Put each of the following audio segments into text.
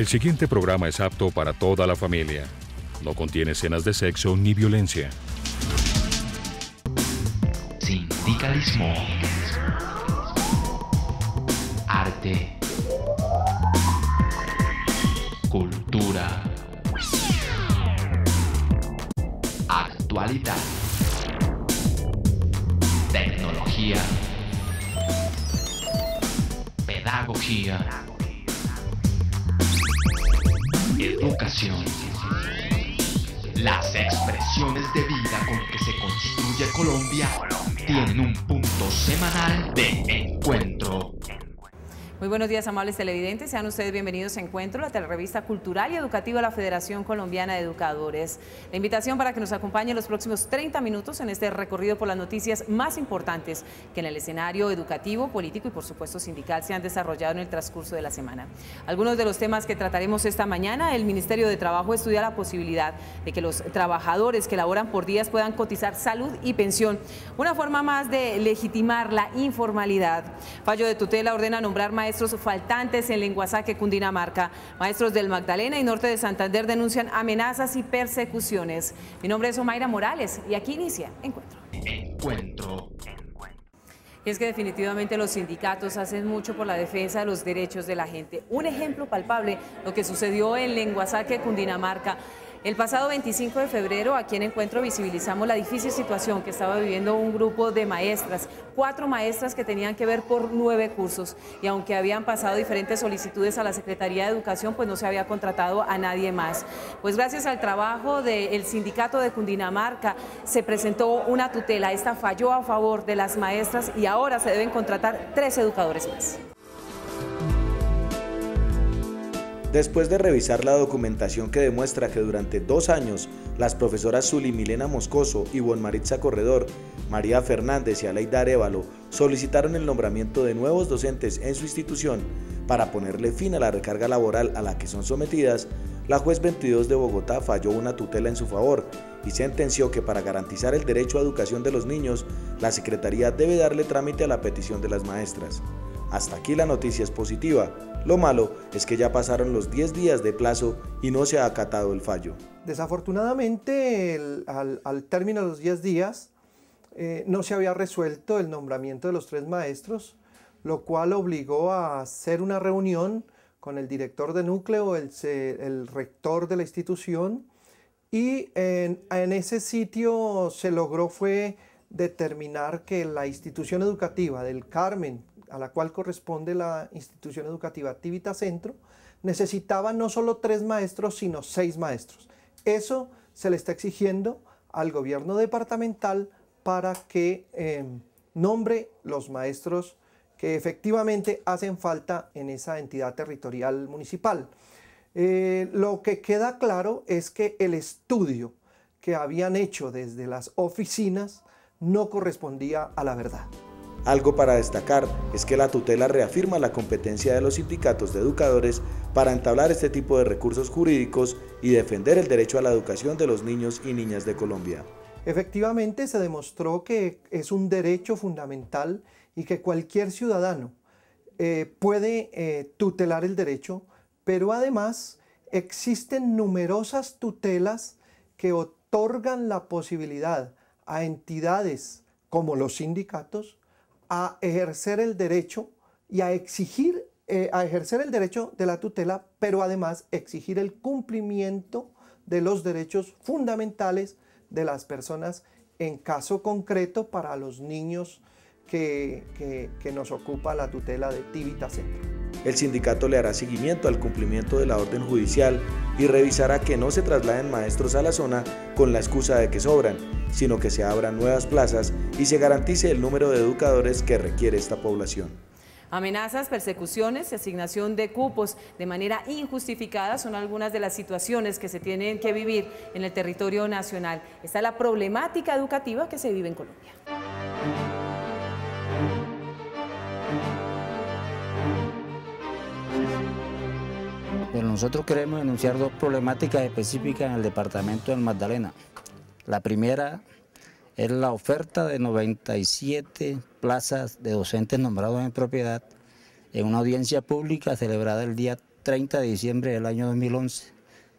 El siguiente programa es apto para toda la familia. No contiene escenas de sexo ni violencia. Sindicalismo. Arte. Cultura. Actualidad. Tecnología. Pedagogía. Educación. Las expresiones de vida con que se construye Colombia tienen un punto semanal de encuentro. Muy buenos días, amables televidentes. Sean ustedes bienvenidos a Encuentro, la telerrevista cultural y educativa de la Federación Colombiana de Educadores. La invitación para que nos acompañen los próximos 30 minutos en este recorrido por las noticias más importantes que en el escenario educativo, político y por supuesto sindical se han desarrollado en el transcurso de la semana. Algunos de los temas que trataremos esta mañana: el Ministerio de Trabajo estudia la posibilidad de que los trabajadores que laboran por días puedan cotizar salud y pensión, una forma más de legitimar la informalidad. Fallo de tutela ordena nombrar maestros faltantes en Lenguasaque, Cundinamarca. Maestros del Magdalena y norte de Santander denuncian amenazas y persecuciones. Mi nombre es Omaira Morales y aquí inicia Encuentro. Y es que definitivamente los sindicatos hacen mucho por la defensa de los derechos de la gente. Un ejemplo palpable, lo que sucedió en Lenguasaque, Cundinamarca. El pasado 25 de febrero, aquí en Encuentro, visibilizamos la difícil situación que estaba viviendo un grupo de maestras, 4 maestras que tenían que ver por 9 cursos, y aunque habían pasado diferentes solicitudes a la Secretaría de Educación, pues no se había contratado a nadie más. Pues gracias al trabajo del sindicato de Cundinamarca se presentó una tutela. Esta falló a favor de las maestras y ahora se deben contratar 3 educadores más. Después de revisar la documentación que demuestra que durante 2 años las profesoras Zuli Milena Moscoso, Ivonne Maritza Corredor, María Fernández y Aleida Arévalo solicitaron el nombramiento de nuevos docentes en su institución para ponerle fin a la recarga laboral a la que son sometidas, la juez 22 de Bogotá falló una tutela en su favor y sentenció que para garantizar el derecho a educación de los niños, la Secretaría debe darle trámite a la petición de las maestras. Hasta aquí la noticia es positiva. Lo malo es que ya pasaron los 10 días de plazo y no se ha acatado el fallo. Desafortunadamente, al término de los 10 días, no se había resuelto el nombramiento de los 3 maestros, lo cual obligó a hacer una reunión con el director de núcleo, el rector de la institución, y en ese sitio se logró fue determinar que la institución educativa del Carmen, a la cual corresponde la institución educativa Tivita Centro, necesitaba no solo 3 maestros, sino 6 maestros. Eso se le está exigiendo al gobierno departamental para que nombre los maestros que efectivamente hacen falta en esa entidad territorial municipal. Lo que queda claro es que el estudio que habían hecho desde las oficinas no correspondía a la verdad. Algo para destacar es que la tutela reafirma la competencia de los sindicatos de educadores para entablar este tipo de recursos jurídicos y defender el derecho a la educación de los niños y niñas de Colombia. Efectivamente, se demostró que es un derecho fundamental y que cualquier ciudadano puede tutelar el derecho, pero además existen numerosas tutelas que otorgan la posibilidad a entidades como los sindicatos a ejercer el derecho y a exigir, a ejercer el derecho de la tutela, pero además exigir el cumplimiento de los derechos fundamentales de las personas, en caso concreto para los niños que nos ocupa la tutela de Tivita Centro. El sindicato le hará seguimiento al cumplimiento de la orden judicial y revisará que no se trasladen maestros a la zona con la excusa de que sobran, sino que se abran nuevas plazas y se garantice el número de educadores que requiere esta población. Amenazas, persecuciones y asignación de cupos de manera injustificada son algunas de las situaciones que se tienen que vivir en el territorio nacional. Esta es la problemática educativa que se vive en Colombia. Pero nosotros queremos denunciar 2 problemáticas específicas en el departamento del Magdalena. La primera es la oferta de 97 plazas de docentes nombrados en propiedad en una audiencia pública celebrada el día 30 de diciembre del año 2011,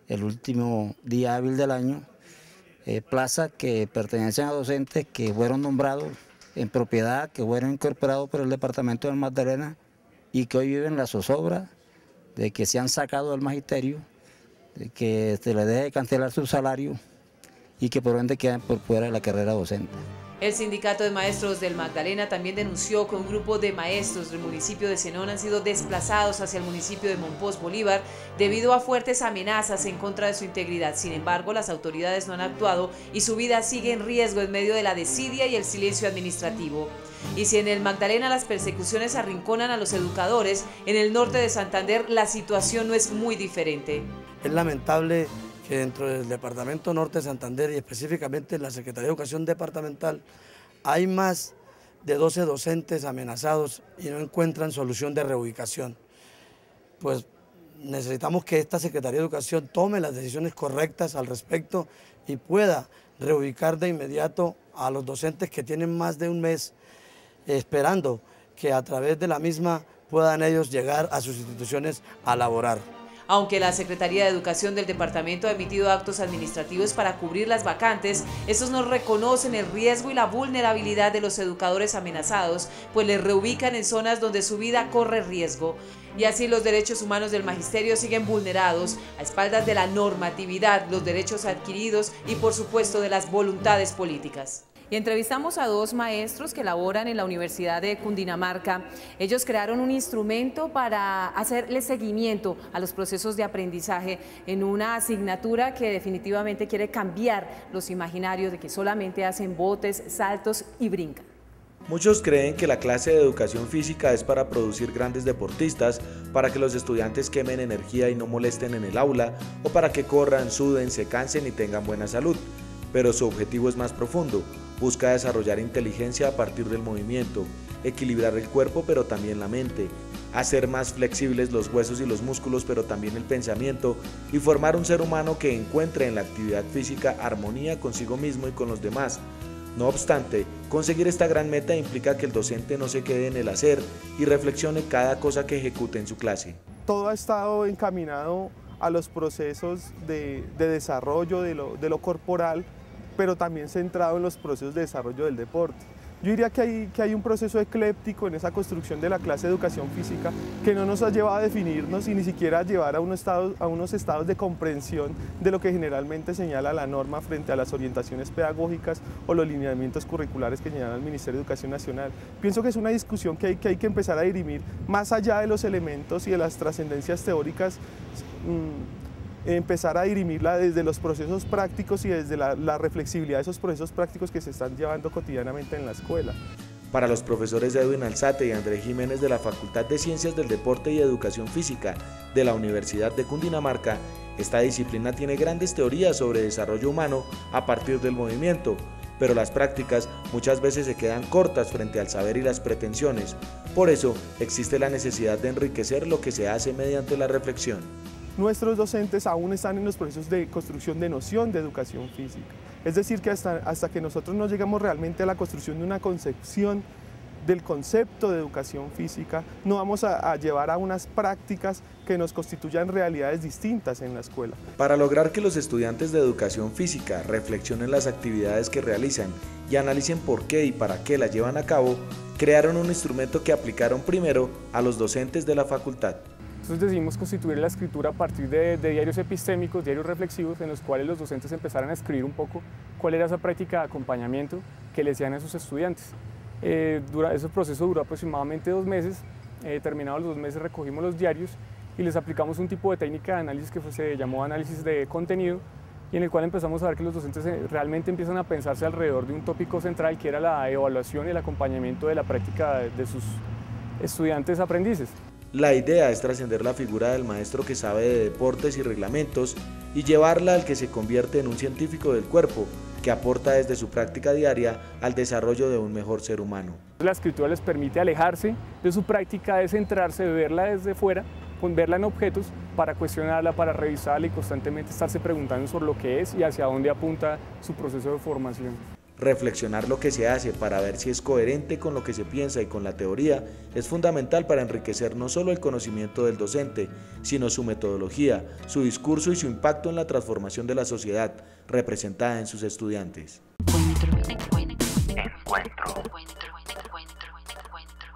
el último día hábil del año, plazas que pertenecen a docentes que fueron nombrados en propiedad, que fueron incorporados por el departamento del Magdalena y que hoy viven la zozobra de que se han sacado del magisterio, de que se les deje de cancelar su salario y que por ende quedan por fuera de la carrera docente. El Sindicato de Maestros del Magdalena también denunció que un grupo de maestros del municipio de Zenón han sido desplazados hacia el municipio de Monpós, Bolívar, debido a fuertes amenazas en contra de su integridad. Sin embargo, las autoridades no han actuado y su vida sigue en riesgo en medio de la desidia y el silencio administrativo. Y si en el Magdalena las persecuciones arrinconan a los educadores, en el norte de Santander la situación no es muy diferente. Es lamentable que dentro del Departamento Norte de Santander y específicamente en la Secretaría de Educación Departamental hay más de 12 docentes amenazados y no encuentran solución de reubicación. Pues necesitamos que esta Secretaría de Educación tome las decisiones correctas al respecto y pueda reubicar de inmediato a los docentes que tienen más de un mes esperando que a través de la misma puedan ellos llegar a sus instituciones a laborar. Aunque la Secretaría de Educación del departamento ha emitido actos administrativos para cubrir las vacantes, estos no reconocen el riesgo y la vulnerabilidad de los educadores amenazados, pues les reubican en zonas donde su vida corre riesgo. Y así los derechos humanos del magisterio siguen vulnerados a espaldas de la normatividad, los derechos adquiridos y por supuesto de las voluntades políticas. Y entrevistamos a dos maestros que laboran en la Universidad de Cundinamarca. Ellos crearon un instrumento para hacerle seguimiento a los procesos de aprendizaje en una asignatura que definitivamente quiere cambiar los imaginarios de que solamente hacen botes, saltos y brincan. Muchos creen que la clase de educación física es para producir grandes deportistas, para que los estudiantes quemen energía y no molesten en el aula, o para que corran, suden, se cansen y tengan buena salud. Pero su objetivo es más profundo. Busca desarrollar inteligencia a partir del movimiento, equilibrar el cuerpo pero también la mente, hacer más flexibles los huesos y los músculos pero también el pensamiento y formar un ser humano que encuentre en la actividad física armonía consigo mismo y con los demás. No obstante, conseguir esta gran meta implica que el docente no se quede en el hacer y reflexione cada cosa que ejecute en su clase. Todo ha estado encaminado a los procesos de desarrollo de lo corporal, pero también centrado en los procesos de desarrollo del deporte. Yo diría que hay un proceso ecléptico en esa construcción de la clase de educación física que no nos ha llevado a definirnos y ni siquiera a llevar a unos estados de comprensión de lo que generalmente señala la norma frente a las orientaciones pedagógicas o los lineamientos curriculares que señala el Ministerio de Educación Nacional. Pienso que es una discusión que hay que empezar a dirimir más allá de los elementos y de las trascendencias teóricas, empezar a dirimirla desde los procesos prácticos y desde la reflexibilidad de esos procesos prácticos que se están llevando cotidianamente en la escuela. Para los profesores Edwin Alzate y Andrés Jiménez de la Facultad de Ciencias del Deporte y Educación Física de la Universidad de Cundinamarca, esta disciplina tiene grandes teorías sobre desarrollo humano a partir del movimiento, pero las prácticas muchas veces se quedan cortas frente al saber y las pretensiones. Por eso existe la necesidad de enriquecer lo que se hace mediante la reflexión. Nuestros docentes aún están en los procesos de construcción de noción de educación física. Es decir, que hasta que nosotros no llegamos realmente a la construcción de una concepción del concepto de educación física, no vamos a llevar a unas prácticas que nos constituyan realidades distintas en la escuela. Para lograr que los estudiantes de educación física reflexionen las actividades que realizan y analicen por qué y para qué las llevan a cabo, crearon un instrumento que aplicaron primero a los docentes de la facultad. Entonces decidimos constituir la escritura a partir de diarios epistémicos, diarios reflexivos, en los cuales los docentes empezaran a escribir un poco cuál era esa práctica de acompañamiento que les hacían a sus estudiantes. Ese proceso duró aproximadamente 2 meses, terminados los 2 meses recogimos los diarios y les aplicamos un tipo de técnica de análisis que se llamó análisis de contenido y en el cual empezamos a ver que los docentes realmente empiezan a pensarse alrededor de un tópico central que era la evaluación y el acompañamiento de la práctica de sus estudiantes aprendices. La idea es trascender la figura del maestro que sabe de deportes y reglamentos y llevarla al que se convierte en un científico del cuerpo, que aporta desde su práctica diaria al desarrollo de un mejor ser humano. La escritura les permite alejarse de su práctica, de centrarse, de verla desde fuera, verla en objetos, para cuestionarla, para revisarla y constantemente estarse preguntando sobre lo que es y hacia dónde apunta su proceso de formación. Reflexionar lo que se hace para ver si es coherente con lo que se piensa y con la teoría es fundamental para enriquecer no solo el conocimiento del docente, sino su metodología, su discurso y su impacto en la transformación de la sociedad representada en sus estudiantes.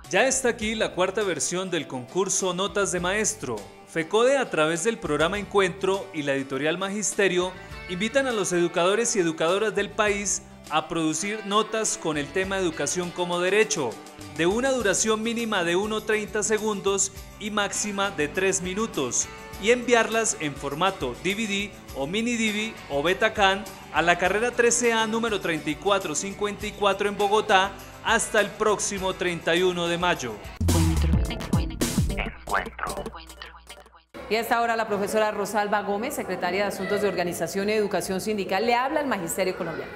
Ya está aquí la cuarta versión del concurso Notas de Maestro. FECODE, a través del programa Encuentro y la editorial Magisterio, invitan a los educadores y educadoras del país a producir notas con el tema Educación como Derecho, de una duración mínima de 1:30 segundos y máxima de 3 minutos, y enviarlas en formato DVD o mini DV o Betacam a la carrera 13A número 3454 en Bogotá hasta el próximo 31 de mayo. Y a esta hora la profesora Rosalba Gómez, secretaria de Asuntos de Organización y Educación Sindical, le habla al Magisterio Colombiano.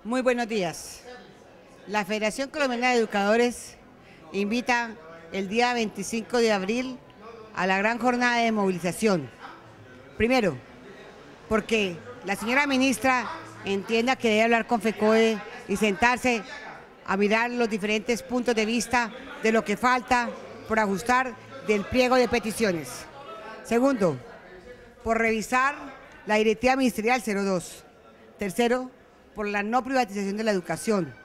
Muy buenos días. La Federación Colombiana de Educadores invita el día 25 de abril a la gran jornada de movilización. Primero, porque la señora ministra entienda que debe hablar con FECODE y sentarse a mirar los diferentes puntos de vista de lo que falta por ajustar del pliego de peticiones. Segundo, por revisar la Directiva Ministerial 02. Tercero, por la no privatización de la educación,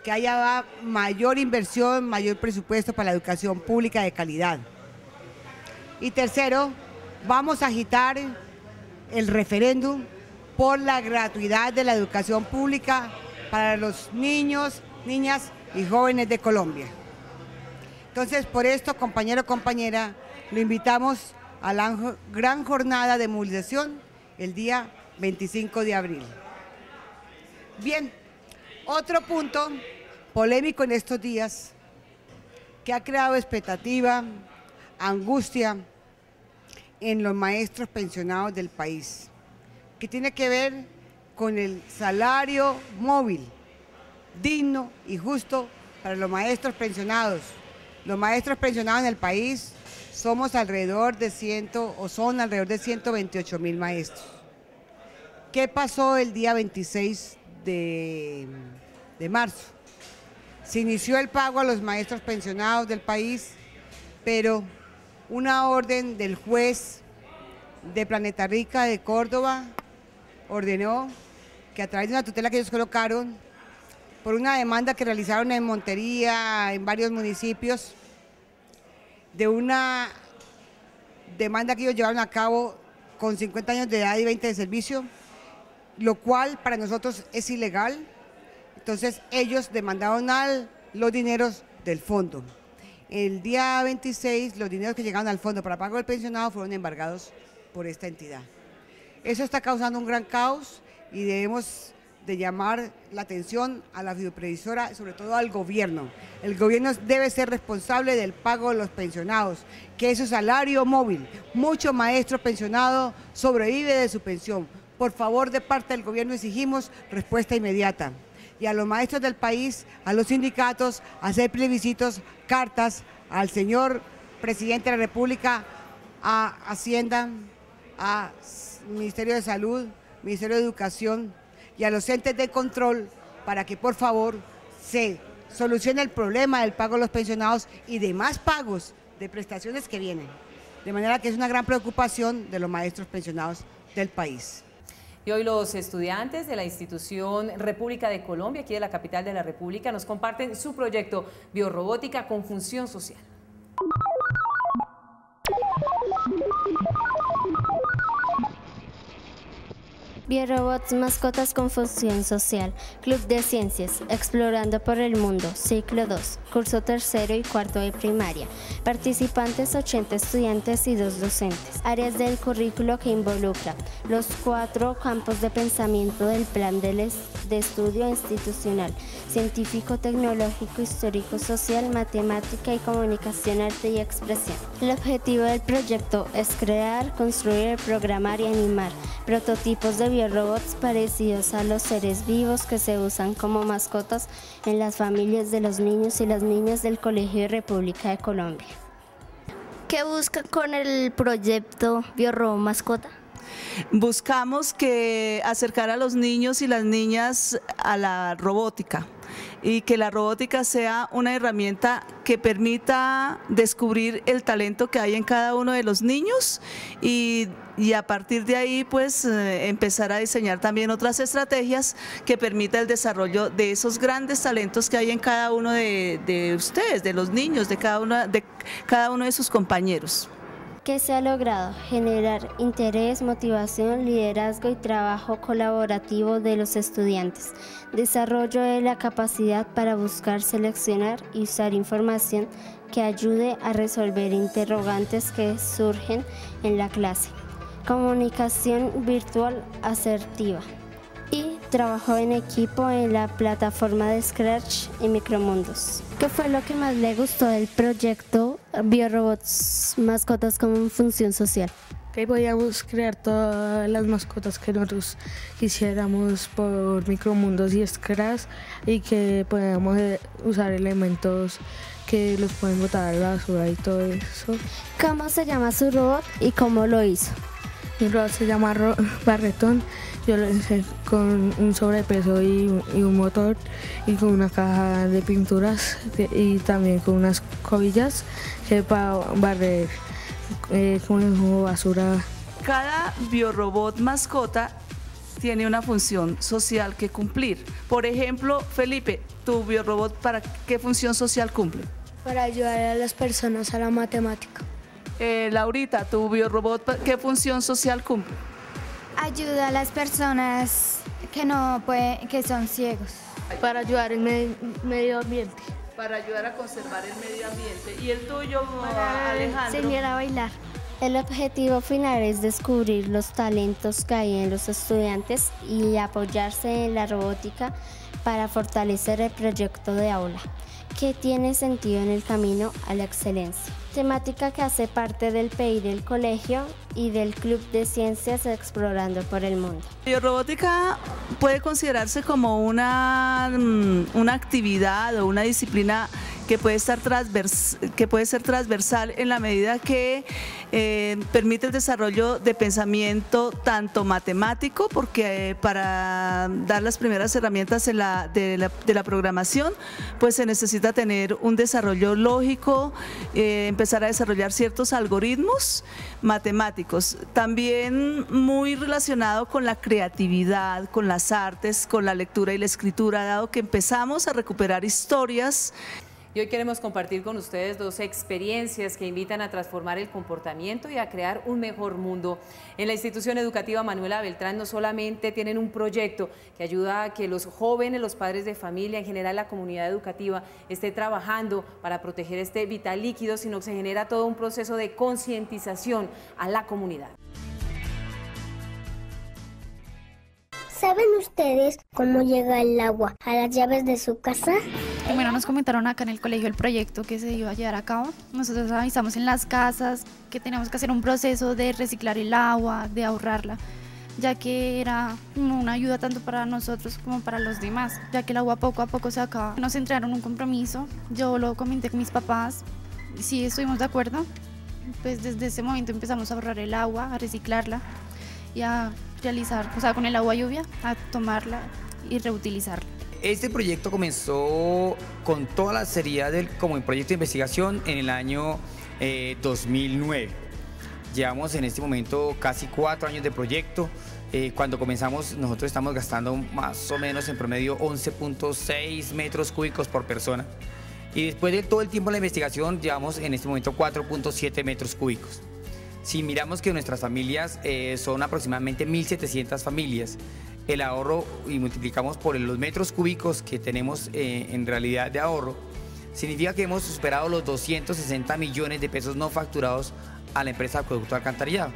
que haya mayor inversión, mayor presupuesto para la educación pública de calidad. Y tercero, vamos a agitar el referéndum por la gratuidad de la educación pública para los niños, niñas y jóvenes de Colombia. Entonces, por esto, compañero o compañera, lo invitamos a la gran jornada de movilización el día 25 de abril. Bien, otro punto polémico en estos días que ha creado expectativa, angustia en los maestros pensionados del país, que tiene que ver con el salario móvil digno y justo para los maestros pensionados. Los maestros pensionados en el país somos alrededor de 128.000 maestros. ¿Qué pasó el día 26 de marzo? Se inició el pago a los maestros pensionados del país, pero una orden del juez de Planeta Rica de Córdoba ordenó que a través de una tutela que ellos colocaron por una demanda que realizaron en Montería, en varios municipios, de una demanda que ellos llevaron a cabo con 50 años de edad y 20 de servicio, lo cual para nosotros es ilegal. Entonces ellos demandaron los dineros del fondo. El día 26 los dineros que llegaron al fondo para pago del pensionado fueron embargados por esta entidad. Eso está causando un gran caos y debemos de llamar la atención a la fiduprevisora, sobre todo al gobierno. El gobierno debe ser responsable del pago de los pensionados, que es su salario móvil. Mucho maestro pensionado sobrevive de su pensión. Por favor, de parte del gobierno exigimos respuesta inmediata. Y a los maestros del país, a los sindicatos, hacer plebiscitos, cartas al señor presidente de la República, a Hacienda, a Ministerio de Salud, Ministerio de Educación y a los entes de control para que por favor se solucione el problema del pago de los pensionados y demás pagos de prestaciones que vienen. De manera que es una gran preocupación de los maestros pensionados del país. Y hoy los estudiantes de la institución República de Colombia, aquí de la capital de la República, nos comparten su proyecto Biorrobótica con Función Social. Biorobots, mascotas con función social. Club de Ciencias, Explorando por el Mundo, ciclo 2, curso tercero y cuarto de primaria. Participantes 80 estudiantes y 2 docentes. Áreas del currículo que involucra los 4 campos de pensamiento del plan de estudio institucional: científico, tecnológico, histórico, social, matemática y comunicación, arte y expresión. El objetivo del proyecto es crear, construir, programar y animar prototipos de biorobots parecidos a los seres vivos que se usan como mascotas en las familias de los niños y las niñas del Colegio República de Colombia. ¿Qué buscan con el proyecto Biorobot Mascota? Buscamos que acercar a los niños y las niñas a la robótica y que la robótica sea una herramienta que permita descubrir el talento que hay en cada uno de los niños y a partir de ahí pues empezar a diseñar también otras estrategias que permita el desarrollo de esos grandes talentos que hay en cada uno de ustedes, de los niños, de cada uno de sus compañeros. ¿Qué se ha logrado? Generar interés, motivación, liderazgo y trabajo colaborativo de los estudiantes. Desarrollo de la capacidad para buscar, seleccionar y usar información que ayude a resolver interrogantes que surgen en la clase. Comunicación virtual asertiva. Y trabajo en equipo en la plataforma de Scratch y Micromundos. ¿Qué fue lo que más le gustó del proyecto Biorobots Mascotas como función social? Que podíamos crear todas las mascotas que nosotros quisiéramos por Micromundos y Scratch y que podíamos usar elementos que los pueden botar a la basura y todo eso. ¿Cómo se llama su robot y cómo lo hizo? Mi robot se llama Barretón. Yo lo hice con un sobrepeso y un motor y con una caja de pinturas y también con unas cobillas que para barrer como basura. Cada biorobot mascota tiene una función social que cumplir. Por ejemplo, Felipe, tu biorobot, ¿para qué función social cumple? Para ayudar a las personas a la matemática. Laurita, tu biorobot, ¿qué función social cumple? Ayuda a las personas que son ciegos. Para ayudar al medio ambiente. Para ayudar a conservar el medio ambiente. ¿Y el tuyo, Alejandro? Enseñar a bailar. El objetivo final es descubrir los talentos que hay en los estudiantes y apoyarse en la robótica para fortalecer el proyecto de aula, que tiene sentido en el camino a la excelencia. Temática que hace parte del PI del colegio y del Club de Ciencias Explorando por el Mundo. La biorobótica puede considerarse como una actividad o una disciplina que puede ser transversal en la medida que permite el desarrollo de pensamiento tanto matemático, porque para dar las primeras herramientas de la programación, pues se necesita tener un desarrollo lógico, empezar a desarrollar ciertos algoritmos matemáticos, también muy relacionado con la creatividad, con las artes, con la lectura y la escritura, dado que empezamos a recuperar historias. Y hoy queremos compartir con ustedes dos experiencias que invitan a transformar el comportamiento y a crear un mejor mundo. En la institución educativa Manuela Beltrán no solamente tienen un proyecto que ayuda a que los jóvenes, los padres de familia, en general la comunidad educativa, esté trabajando para proteger este vital líquido, sino que se genera todo un proceso de concientización a la comunidad. ¿Saben ustedes cómo llega el agua a las llaves de su casa? Primero nos comentaron acá en el colegio el proyecto que se iba a llevar a cabo. Nosotros avisamos en las casas que teníamos que hacer un proceso de reciclar el agua, de ahorrarla, ya que era una ayuda tanto para nosotros como para los demás, ya que el agua poco a poco se acaba. Nos entregaron un compromiso, yo lo comenté con mis papás, y sí estuvimos de acuerdo. Pues desde ese momento empezamos a ahorrar el agua, a reciclarla y a realizar, o sea, con el agua lluvia, a tomarla y reutilizarla. Este proyecto comenzó con toda la seriedad como un proyecto de investigación en el año 2009. Llevamos en este momento casi 4 años de proyecto. Cuando comenzamos nosotros estamos gastando más o menos en promedio 11.6 metros cúbicos por persona. Y después de todo el tiempo de la investigación llevamos en este momento 4.7 metros cúbicos. Si miramos que nuestras familias son aproximadamente 1.700 familias, el ahorro y multiplicamos por los metros cúbicos que tenemos en realidad de ahorro, significa que hemos superado los 260 millones de pesos no facturados a la empresa Acueducto Alcantarillado.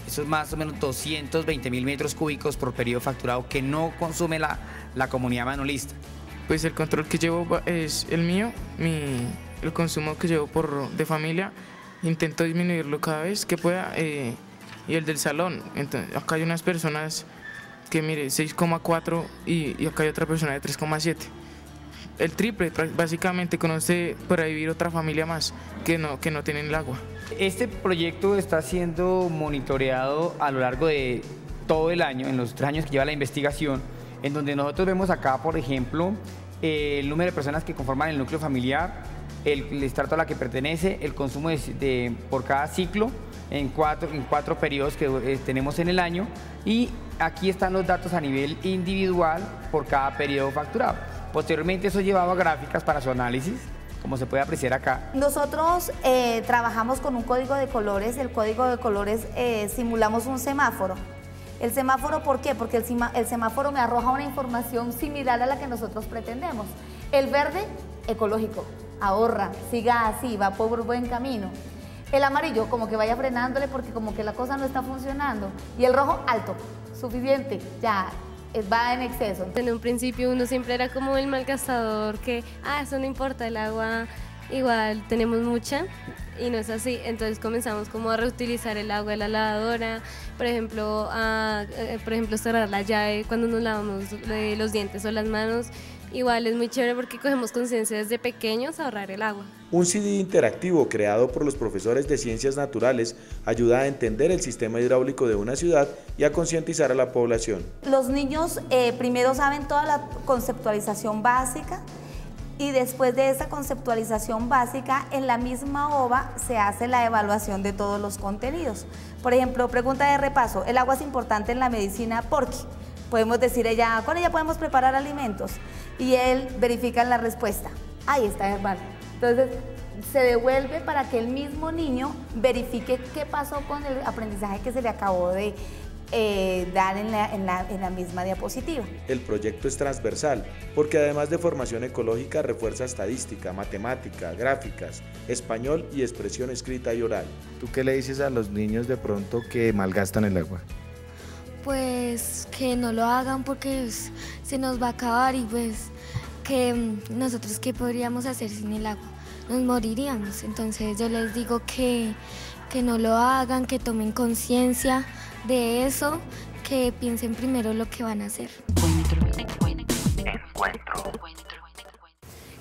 Eso es más o menos 220.000 metros cúbicos por periodo facturado que no consume la comunidad manolista. Pues el control que llevo es el mío, el consumo que llevo de familia, intento disminuirlo cada vez que pueda, y el del salón. Entonces, acá hay unas personas que mire, 6,4 y acá hay otra persona de 3,7. El triple, básicamente, conoce para vivir otra familia más que no tienen el agua. Este proyecto está siendo monitoreado a lo largo de todo el año, en los 3 años que lleva la investigación, en donde nosotros vemos acá, por ejemplo, el número de personas que conforman el núcleo familiar, el estrato a la que pertenece, el consumo por cada ciclo, en cuatro periodos que tenemos en el año, y aquí están los datos a nivel individual por cada periodo facturado. Posteriormente eso llevaba a gráficas para su análisis, como se puede apreciar acá. Nosotros trabajamos con un código de colores. El código de colores simulamos un semáforo. ¿El semáforo por qué? Porque el semáforo me arroja una información similar a la que nosotros pretendemos. El verde, ecológico, ahorra, siga así, va por buen camino. El amarillo, como que vaya frenándole porque como que la cosa no está funcionando. Y el rojo, alto, suficiente, ya. Va en exceso. En un principio uno siempre era como el malgastador que, eso no importa, el agua igual tenemos mucha y no es así. Entonces comenzamos como a reutilizar el agua de la lavadora, por ejemplo, cerrar la llave cuando nos lavamos los dientes o las manos. Igual es muy chévere porque cogemos conciencia desde pequeños a ahorrar el agua. Un CD interactivo creado por los profesores de Ciencias Naturales ayuda a entender el sistema hidráulico de una ciudad y a concientizar a la población. Los niños primero saben toda la conceptualización básica y después de esa conceptualización básica, en la misma OVA se hace la evaluación de todos los contenidos. Por ejemplo, pregunta de repaso, ¿el agua es importante en la medicina? ¿Por qué? Podemos decir, con ella podemos preparar alimentos, y él verifica la respuesta. Ahí está, hermano. Entonces, se devuelve para que el mismo niño verifique qué pasó con el aprendizaje que se le acabó de dar en la misma diapositiva. El proyecto es transversal porque además de formación ecológica refuerza estadística, matemática, gráficas, español y expresión escrita y oral. ¿Tú qué le dices a los niños de pronto que malgastan el agua? Pues que no lo hagan porque se nos va a acabar y pues que nosotros qué podríamos hacer sin el agua, nos moriríamos. Entonces yo les digo que no lo hagan, que tomen conciencia de eso, que piensen primero lo que van a hacer.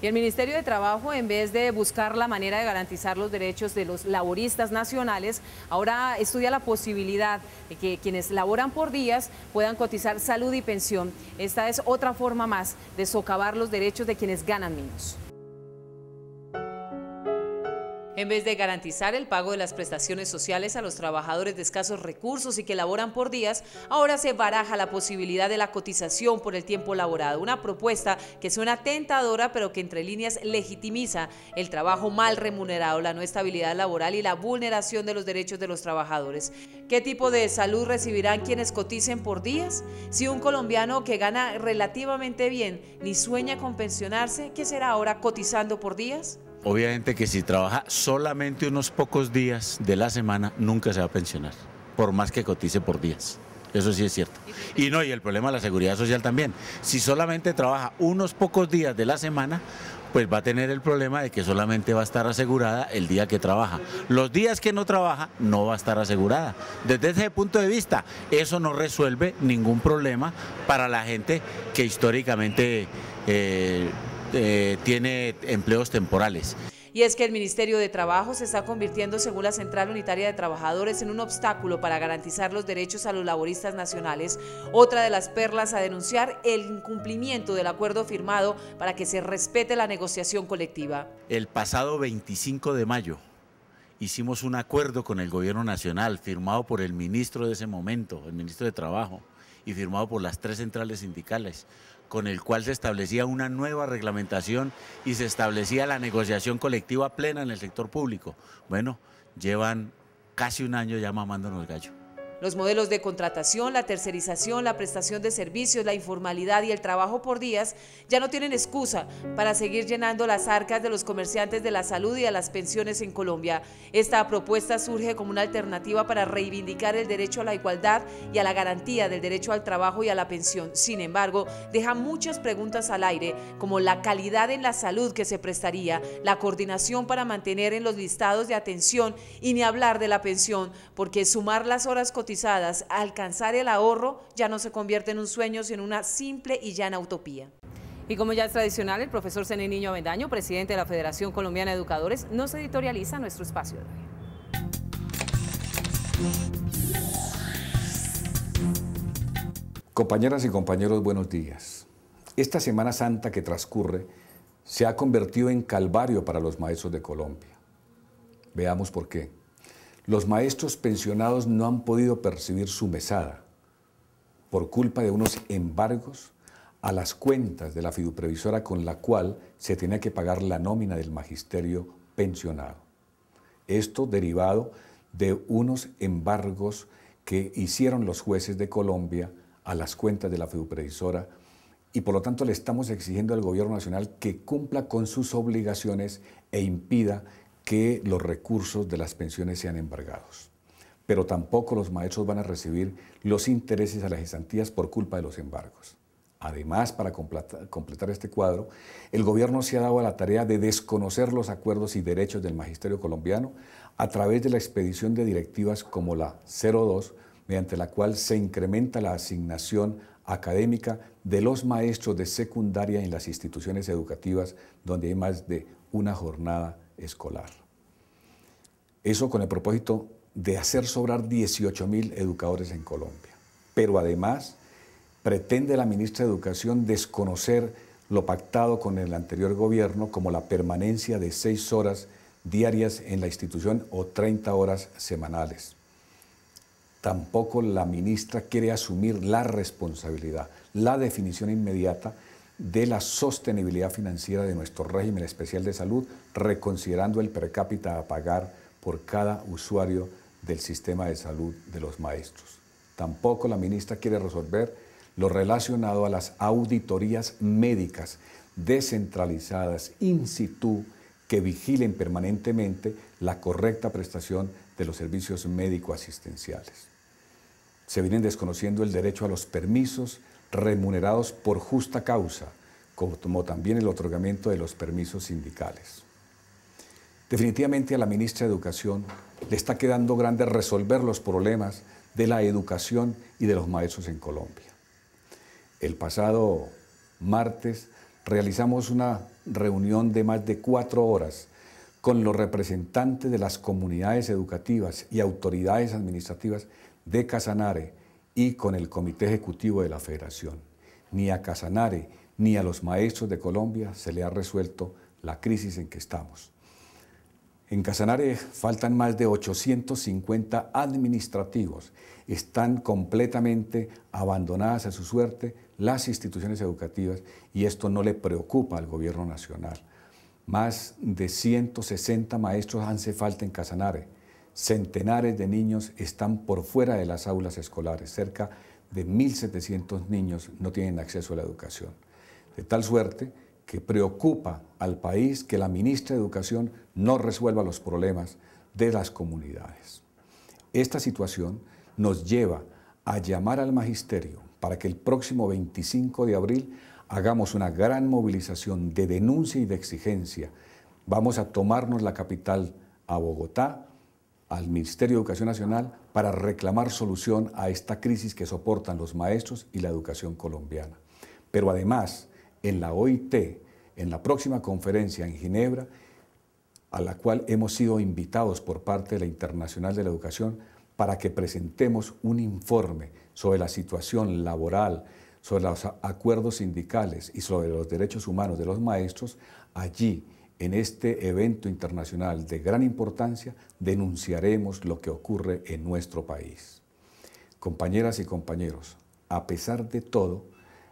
Y el Ministerio de Trabajo, en vez de buscar la manera de garantizar los derechos de los laboristas nacionales, ahora estudia la posibilidad de que quienes laboran por días puedan cotizar salud y pensión. Esta es otra forma más de socavar los derechos de quienes ganan menos. En vez de garantizar el pago de las prestaciones sociales a los trabajadores de escasos recursos y que laboran por días, ahora se baraja la posibilidad de la cotización por el tiempo laborado. Una propuesta que suena tentadora, pero que entre líneas legitimiza el trabajo mal remunerado, la no estabilidad laboral y la vulneración de los derechos de los trabajadores. ¿Qué tipo de salud recibirán quienes coticen por días? Si un colombiano que gana relativamente bien ni sueña con pensionarse, ¿qué será ahora cotizando por días? Obviamente que si trabaja solamente unos pocos días de la semana, nunca se va a pensionar, por más que cotice por días. Eso sí es cierto. Y el problema de la seguridad social también. Si solamente trabaja unos pocos días de la semana, pues va a tener el problema de que solamente va a estar asegurada el día que trabaja. Los días que no trabaja, no va a estar asegurada. Desde ese punto de vista, eso no resuelve ningún problema para la gente que históricamente tiene empleos temporales. Y es que el Ministerio de Trabajo se está convirtiendo, según la Central Unitaria de Trabajadores, en un obstáculo para garantizar los derechos a los laboristas nacionales. Otra de las perlas a denunciar, el incumplimiento del acuerdo firmado para que se respete la negociación colectiva. El pasado 25 de mayo hicimos un acuerdo con el Gobierno Nacional, firmado por el ministro de ese momento, el ministro de Trabajo, y firmado por las 3 centrales sindicales, con el cual se establecía una nueva reglamentación y se establecía la negociación colectiva plena en el sector público. Bueno, llevan casi un año ya mamándonos gallo. Los modelos de contratación, la tercerización, la prestación de servicios, la informalidad y el trabajo por días ya no tienen excusa para seguir llenando las arcas de los comerciantes de la salud y de las pensiones en Colombia. Esta propuesta surge como una alternativa para reivindicar el derecho a la igualdad y a la garantía del derecho al trabajo y a la pensión. Sin embargo, deja muchas preguntas al aire, como la calidad en la salud que se prestaría, la coordinación para mantener en los listados de atención y ni hablar de la pensión, porque sumar las horas cotizadas cotizadas, alcanzar el ahorro ya no se convierte en un sueño, sino en una simple y llana utopía. Y como ya es tradicional, el profesor Zené Niño Avendaño, presidente de la Federación Colombiana de Educadores, nos editorializa nuestro espacio de hoy. Compañeras y compañeros, buenos días. Esta Semana Santa que transcurre se ha convertido en calvario para los maestros de Colombia. Veamos por qué. Los maestros pensionados no han podido percibir su mesada por culpa de unos embargos a las cuentas de la fiduprevisora con la cual se tenía que pagar la nómina del magisterio pensionado. Esto derivado de unos embargos que hicieron los jueces de Colombia a las cuentas de la fiduprevisora y por lo tanto le estamos exigiendo al gobierno nacional que cumpla con sus obligaciones e impida que los recursos de las pensiones sean embargados. Pero tampoco los maestros van a recibir los intereses a las cesantías por culpa de los embargos. Además, para completar este cuadro, el gobierno se ha dado a la tarea de desconocer los acuerdos y derechos del magisterio colombiano a través de la expedición de directivas como la 02, mediante la cual se incrementa la asignación académica de los maestros de secundaria en las instituciones educativas donde hay más de una jornada escolar. Eso con el propósito de hacer sobrar 18.000 educadores en Colombia. Pero además pretende la ministra de Educación desconocer lo pactado con el anterior gobierno como la permanencia de 6 horas diarias en la institución o 30 horas semanales. Tampoco la ministra quiere asumir la responsabilidad, la definición inmediata de la sostenibilidad financiera de nuestro régimen especial de salud, reconsiderando el per cápita a pagar por cada usuario del sistema de salud de los maestros. Tampoco la ministra quiere resolver lo relacionado a las auditorías médicas descentralizadas in situ que vigilen permanentemente la correcta prestación de los servicios médico-asistenciales. Se vienen desconociendo el derecho a los permisos remunerados por justa causa, como también el otorgamiento de los permisos sindicales. Definitivamente a la ministra de Educación le está quedando grande resolver los problemas de la educación y de los maestros en Colombia. El pasado martes realizamos una reunión de más de 4 horas con los representantes de las comunidades educativas y autoridades administrativas de Casanare y con el Comité Ejecutivo de la Federación. Ni a Casanare ni a los maestros de Colombia se le ha resuelto la crisis en que estamos. En Casanare faltan más de 850 administrativos. Están completamente abandonadas a su suerte las instituciones educativas y esto no le preocupa al gobierno nacional. Más de 160 maestros hacen falta en Casanare. Centenares de niños están por fuera de las aulas escolares. Cerca de 1.700 niños no tienen acceso a la educación. De tal suerte que preocupa al país que la ministra de Educación no resuelva los problemas de las comunidades. Esta situación nos lleva a llamar al magisterio para que el próximo 25 de abril hagamos una gran movilización de denuncia y de exigencia. Vamos a tomarnos la capital a Bogotá, al Ministerio de Educación Nacional, para reclamar solución a esta crisis que soportan los maestros y la educación colombiana. Pero además, en la OIT, en la próxima conferencia en Ginebra, a la cual hemos sido invitados por parte de la Internacional de la Educación para que presentemos un informe sobre la situación laboral, sobre los acuerdos sindicales y sobre los derechos humanos de los maestros. Allí, en este evento internacional de gran importancia, denunciaremos lo que ocurre en nuestro país. Compañeras y compañeros, a pesar de todo,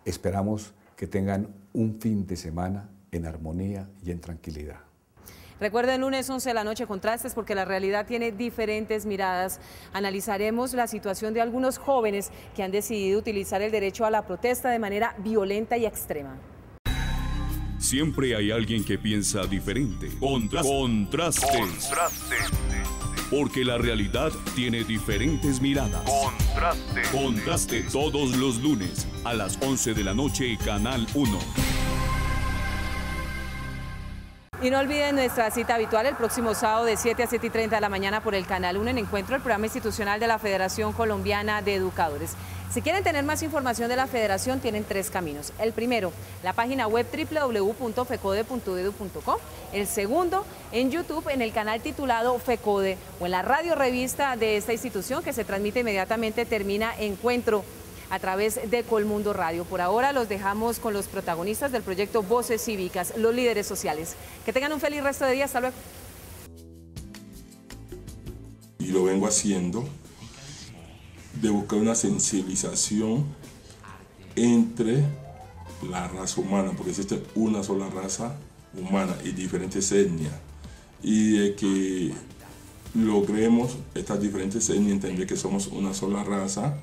esperamos que tengan un fin de semana en armonía y en tranquilidad. Recuerden, lunes 11 de la noche, Contrastes, porque la realidad tiene diferentes miradas. Analizaremos la situación de algunos jóvenes que han decidido utilizar el derecho a la protesta de manera violenta y extrema. Siempre hay alguien que piensa diferente. Contrastes. Porque la realidad tiene diferentes miradas. Contraste todos los lunes a las 11 de la noche, Canal 1. Y no olviden nuestra cita habitual el próximo sábado de 7 a 7:30 de la mañana por el Canal 1 en Encuentro, el programa institucional de la Federación Colombiana de Educadores. Si quieren tener más información de la Federación, tienen 3 caminos. El primero, la página web www.fecode.edu.co. El segundo, en YouTube, en el canal titulado FECODE, o en la radio revista de esta institución que se transmite inmediatamente termina Encuentro a través de Colmundo Radio. Por ahora los dejamos con los protagonistas del proyecto Voces Cívicas, los líderes sociales. Que tengan un feliz resto de día. Hasta luego. Y lo vengo haciendo de buscar una sensibilización entre la raza humana, porque existe una sola raza humana y diferentes etnias, y de que logremos estas diferentes etnias entender que somos una sola raza